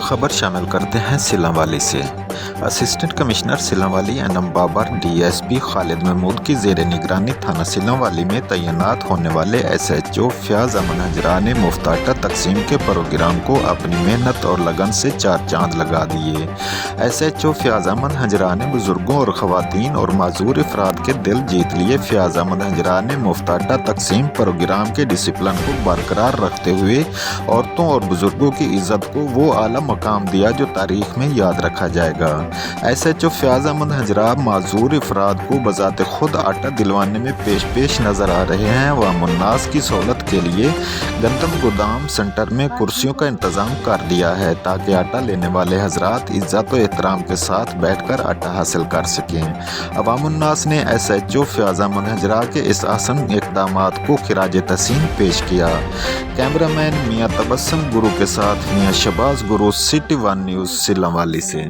खबर शामिल करते हैं सिलांवाली से। Assistant commissioner Sillanwali Inam Babar DSP Khalid Mahmood की ज़ेर निगरानी थाना सिलांवाली में तैनात होने वाले एसएचओ फयाज अमन हजरा ने मुफ्त आटा तकसीम के प्रोग्राम को अपनी मेहनत और लगन से चार चांद लगा दिए। एसएचओ फयाज अमन हजरा ने बुजुर्गों और ख़वातीन और माजूर अफराद के दिल जीत लिए। फयाज अमन हजरा ने मुफ्त आटा तकसीम प्रोग्राम के डिसिप्लिन को बरकरार रखते हुए औरतों और बुजुर्गों की इज्जत को वो आला मकाम दिया जो तारीख में याद रखा जाएगा। एसएचओ फयाज अहमद हजरा माजूर अफराद को बजाते खुद आटा दिलवाने में पेश नज़र आ रहे हैं। व मुन्नास की सहूलत के लिए गंदम गोदाम सेंटर में कुर्सियों का इंतज़ाम कर दिया है ताकि आटा लेने वाले हजरात इज्जत और एहतराम के साथ बैठकर आटा हासिल कर सकें। अवामुन्नास ने एसएचओ फयाज अहमद हजरा के इस आसन इक़दामात को खिराज तहसीन पेश किया। कैमरामैन मियां तबस्सुम गुरु के साथ मियां शबाज गुरु, सिटी वन न्यूज़ सिलांवाली से।